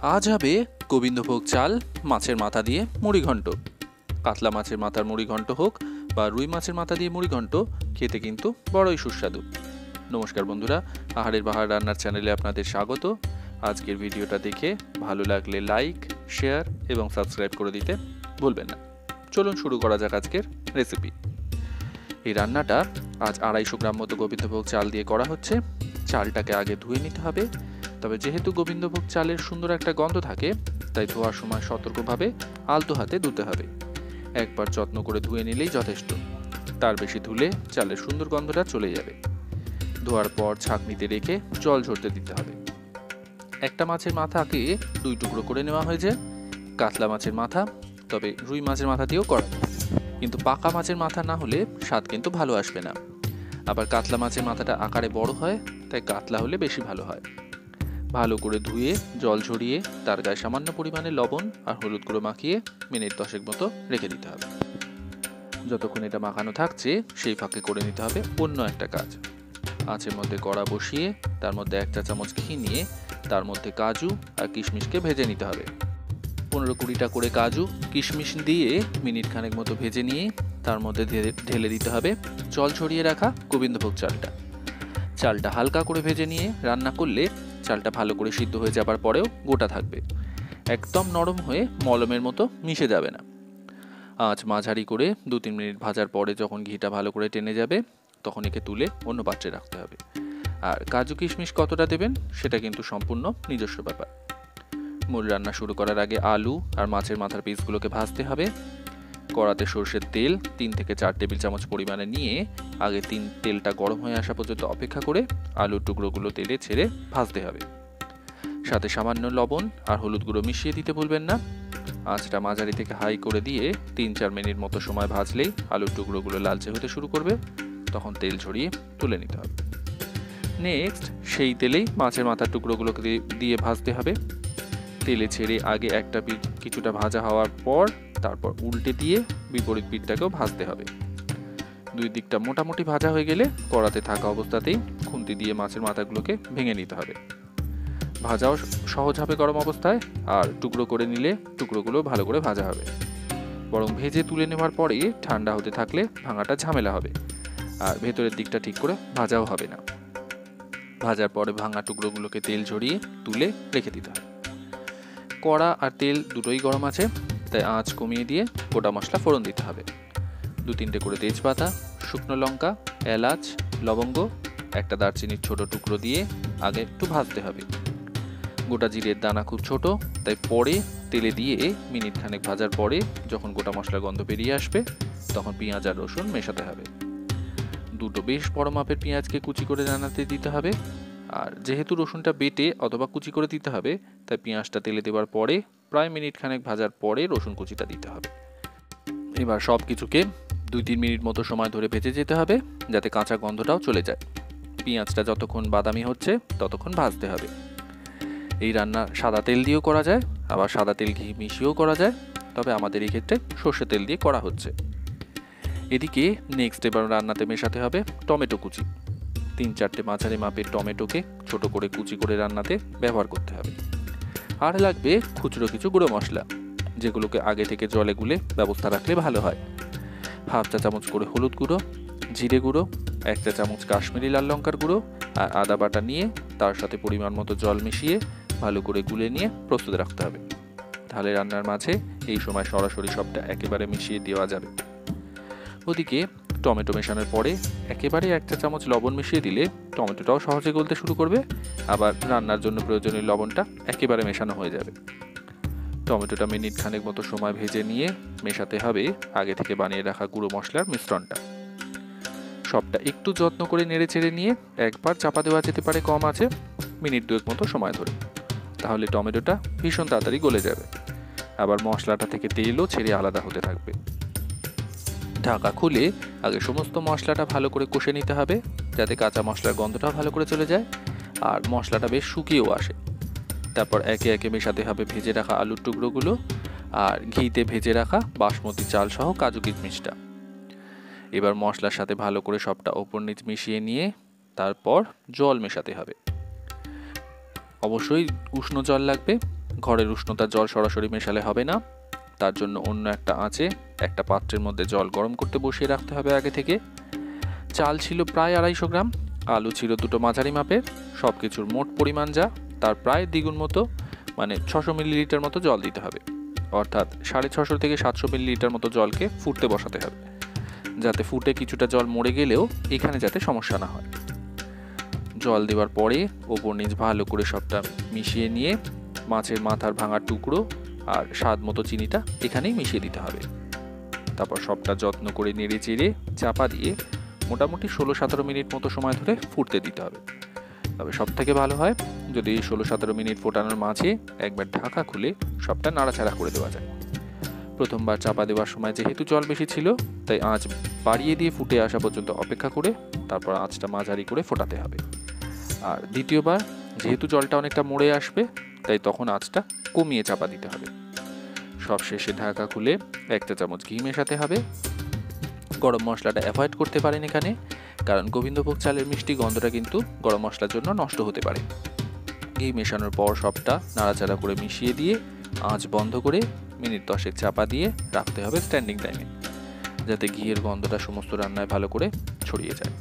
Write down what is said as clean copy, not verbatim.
আজ হবে গোবিন্দভোগ চাল মাছের মাথা দিয়ে মুড়ি ঘন্ট। কাতলা মাছের মাথার মুড়ি ঘন্ট হোক বা রুই মাছের মাথা দিয়ে মুড়ি ঘন্ট, খেতে কিন্তু বড়ই সুস্বাদু। নমস্কার বন্ধুরা, আহারের বাহার রান্নার চ্যানেলে আপনাদের স্বাগত। আজকের ভিডিওটা দেখে ভালো লাগলে লাইক, শেয়ার এবং সাবস্ক্রাইব করে দিতে ভুলবেন না। চলুন শুরু করা যাক আজকের রেসিপি। এই রান্নাটা আজ 250 গ্রাম মতো গোবিন্দভোগ চাল দিয়ে করা হচ্ছে। চালটাকে আগে ধুয়ে নিতে হবে, তবে যেহেতু গোবিন্দভোগ চালের সুন্দর একটা গন্ধ থাকে, তাই ধোয়ার সময় সতর্কভাবে আলতো হাতে ধুতে হবে। একবার যত্ন করে ধুয়ে নিলেই যথেষ্ট, তার বেশি ধুলে চালের সুন্দর গন্ধটা চলে যাবে। ধোয়ার পর ছাঁকনিতে রেখে জল ঝরতে দিতে হবে। একটা মাছের মাথাকে 2 টুকরো করে নেওয়া হয়েছে। কাতলা মাছের মাথা, তবে রুই মাছের মাথা দিয়েও করা, কিন্তু পাকা মাছের মাথা না হলে স্বাদ কিন্তু ভালো আসবে না। আবার কাতলা মাছের মাথাটা আকারে বড় হয়, তাই কাতলা হলে বেশি ভালো হয়। ভালো করে ধুয়ে জল ঝরিয়ে তার গায়ে সামান্য পরিমাণে লবণ আর হলুদ গুঁড়ো মাখিয়ে মিনিট 10 মতো রেখে দিতে হবে। যতক্ষণ এটা মাখানো থাকছে, সেই ফাঁকে করে নিতে হবে অন্য একটা কাজ। আঁচের মধ্যে কড়া বসিয়ে তার মধ্যে 1 চা চামচ ঘি নিয়ে তার মধ্যে কাজু আর কিশমিশকে ভেজে নিতে হবে। 15-20টা করে কাজু কিশমিশ দিয়ে মিনিট খানেক মতো ভেজে নিয়ে তার মধ্যে ঢেলে দিতে হবে জল ছড়িয়ে রাখা গোবিন্দভোগ চালটা। চালটা হালকা করে ভেজে নিয়ে রান্না করলে চালটা ভালো করে সিদ্ধ হয়ে যাবার পরেও গোটা থাকবে, একদম নরম হয়ে মলমের মতো মিশে যাবে না। আঁচ মাঝারি করে 2-3 মিনিট ভাজার পরে যখন ঘিটা ভালো করে টেনে যাবে, তখন একে তুলে অন্য পাত্রে রাখতে হবে। আর কাজু কিশমিশ কতটা দেবেন সেটা কিন্তু সম্পূর্ণ নিজস্ব ব্যাপার। মূল রান্না শুরু করার আগে আলু আর মাছের মাথার পিসগুলোকে ভাজতে হবে। কড়াতে সরষের তেল 3 থেকে 4 টেবিল চামচ পরিমাণে নিয়ে আগে তেলটা গরম হয়ে আসা পর্যন্ত অপেক্ষা করে আলুর টুকরোগুলো তেলে ছেড়ে ভাজতে হবে। সাথে সামান্য লবণ আর হলুদ গুঁড়ো মিশিয়ে দিতে ভুলবেন না। আঁচটা মাঝারি থেকে হাই করে দিয়ে 3-4 মিনিট মতো সময় ভাজলেই আলুর টুকরোগুলো লালচে হতে শুরু করবে, তখন তেল ছড়িয়ে তুলে নিতে হবে। নেক্সট সেই তেলেই মাছের মাথার টুকরোগুলোকে দিয়ে ভাজতে হবে। তেলে ছেড়ে আগে একটা পিঠ কিছুটা ভাজা হওয়ার পর তারপর উল্টে দিয়ে বিপরীত পিঠটাকেও ভাজতে হবে। 2 দিকটা মোটামুটি ভাজা হয়ে গেলে কড়াতে থাকা অবস্থাতেই খুন্তি দিয়ে মাছের মাথাগুলোকে ভেঙে নিতে হবে। ভাজাও সহজ হবে গরম অবস্থায়, আর টুকরো করে নিলে টুকরোগুলো ভালো করে ভাজা হবে। বরং ভেজে তুলে নেওয়ার পরে ঠান্ডা হতে থাকলে ভাঙাটা ঝামেলা হবে, আর ভেতরের দিকটা ঠিক করে ভাজাও হবে না। ভাজার পরে ভাঙা টুকরোগুলোকে তেল ঝরিয়ে তুলে রেখে দিতে হবে। কড়া আর তেল দুটোই গরম আছে, তাই আঁচ কমিয়ে দিয়ে গোটা মশলা ফোড়ন দিতে হবে। 2-3টে করে তেজপাতা, শুকনো লঙ্কা, এলাচ, লবঙ্গ, একটা দারচিনির ছোট টুকরো দিয়ে আগে একটু ভাজতে হবে। গোটা জিরের দানা খুব ছোট, তাই পরে তেলে দিয়ে মিনিট খানেক ভাজার পরে যখন গোটা মশলার গন্ধ বেরিয়ে আসবে, তখন পেঁয়াজ আর রসুন মেশাতে হবে। 2টো বেশ বড় মাপের পেঁয়াজকে কুচি করে রান্নাতে দিতে হবে। আর যেহেতু রসুনটা বেটে অথবা কুচি করে দিতে হবে, তাই পেঁয়াজটা তেলে দেওয়ার পরে প্রায় মিনিট খানেক ভাজার পরে রসুন কুচিটা দিতে হবে। এবার সব কিছুকে 2-3 মিনিট মতো সময় ধরে ভেজে যেতে হবে, যাতে কাঁচা গন্ধটাও চলে যায়। পেঁয়াজটা যতক্ষণ বাদামি হচ্ছে ততক্ষণ ভাজতে হবে। এই রান্না সাদা তেল দিয়েও করা যায়, আবার সাদা তেল ঘি মিশিয়েও করা যায়, তবে আমাদের এই ক্ষেত্রে সর্ষে তেল দিয়ে করা হচ্ছে। এদিকে নেক্সট এবার রান্নাতে মেশাতে হবে টমেটো কুচি। 3-4টে মাঝারি মাপের টমেটোকে ছোট করে কুচি করে রান্নাতে ব্যবহার করতে হবে। আর লাগবে খুচরো কিছু গুঁড়ো মশলা, যেগুলোকে আগে থেকে জলে গুলে ব্যবস্থা রাখলে ভালো হয়। 1/2 চা চামচ করে হলুদ গুঁড়ো, জিরে গুঁড়ো, 1 চা চামচ কাশ্মীরি লাল লঙ্কার গুঁড়ো আর আদা বাটা নিয়ে তার সাথে পরিমাণ মতো জল মিশিয়ে ভালো করে গুলে নিয়ে প্রস্তুত রাখতে হবে। তাহলে রান্নার মাঝে এই সময় সরাসরি সবটা একেবারে মিশিয়ে দেওয়া যাবে। ওদিকে টমেটো মেশানোর পরে একেবারে 1 চা চামচ লবণ মিশিয়ে দিলে টমেটোটাও সহজে গলতে শুরু করবে, আবার রান্নার জন্য প্রয়োজনীয় লবণটা একেবারে মেশানো হয়ে যাবে। টমেটোটা মিনিট খানেক মতো সময় ভেজে নিয়ে মেশাতে হবে আগে থেকে বানিয়ে রাখা গুঁড়ো মশলার মিশ্রণটা। সবটা একটু যত্ন করে নেড়ে চেড়ে নিয়ে একবার চাপা দেওয়া যেতে পারে কম আছে, মিনিট 2 মতো সময় ধরে। তাহলে টমেটোটা ভীষণ তাড়াতাড়ি গলে যাবে, আবার মশলাটা থেকে তেলও ছেড়ে আলাদা হতে থাকবে। ঢাকা খুলে আগে সমস্ত মশলাটা ভালো করে কষে নিতে হবে, যাতে কাঁচা মশলার গন্ধটা ভালো করে চলে যায় আর মশলাটা বেশ শুকিয়েও আসে। তারপর একে একে মেশাতে হবে ভেজে রাখা আলুর টুকরোগুলো আর ঘিতে ভেজে রাখা বাসমতি চাল সহ কাজু কিশমিশটা। এবার মশলার সাথে ভালো করে সবটা ওপর নিচ মিশিয়ে নিয়ে তারপর জল মেশাতে হবে। অবশ্যই উষ্ণ জল লাগবে, ঘরের উষ্ণতার জল সরাসরি মেশালে হবে না, তার জন্য অন্য একটা আঁচে একটা পাত্রের মধ্যে জল গরম করতে বসিয়ে রাখতে হবে আগে থেকে। চাল ছিল প্রায় 250 গ্রাম, আলু ছিল দুটো মাঝারি মাপের, সব কিছুর মোট পরিমাণ যা তার প্রায় দ্বিগুণ মতো মানে 600 মিলিলিটার মতো জল দিতে হবে। অর্থাৎ 650 থেকে 700 মিলিলিটার মতো জলকে ফুটতে বসাতে হবে, যাতে ফুটে কিছুটা জল মরে গেলেও এখানে যাতে সমস্যা না হয়। জল দেওয়ার পরে ওপর নিচ ভালো করে সবটা মিশিয়ে নিয়ে মাছের মাথার ভাঙা টুকরো আর স্বাদ মতো চিনিটা এখানেই মিশিয়ে দিতে হবে। তারপর সবটা যত্ন করে নেড়ে চেড়ে চাপা দিয়ে মোটামুটি 16-17 মিনিট মতো সময় ধরে ফুটতে দিতে হবে। তবে সব থেকে ভালো হয় যদি 16-17 মিনিট ফোটানোর মাঝে একবার ঢাকা খুলে সবটা নাড়াচাড়া করে দেওয়া যায়। প্রথমবার চাপা দেওয়ার সময় যেহেতু জল বেশি ছিল, তাই আঁচ বাড়িয়ে দিয়ে ফুটে আসা পর্যন্ত অপেক্ষা করে তারপর আঁচটা মাঝারি করে ফোটাতে হবে। আর দ্বিতীয়বার যেহেতু জলটা অনেকটা মরে আসবে, তাই তখন আঁচটা কমিয়ে চাপা দিতে হবে। সব শেষে ঢাকা খুলে 1 চা চামচ ঘি মেশাতে হবে। গরম মশলাটা অ্যাভয়েড করতে পারেন এখানে, কারণ গোবিন্দভোগ চালের মিষ্টি গন্ধটা কিন্তু গরম মশলার জন্য নষ্ট হতে পারে। ঘি মেশানোর পর সবটা নাড়াচাড়া করে মিশিয়ে দিয়ে আঁচ বন্ধ করে মিনিট 10 চাপা দিয়ে রাখতে হবে স্ট্যান্ডিং টাইমে, যাতে ঘিয়ের গন্ধটা সমস্ত রান্নায় ভালো করে ছড়িয়ে যায়।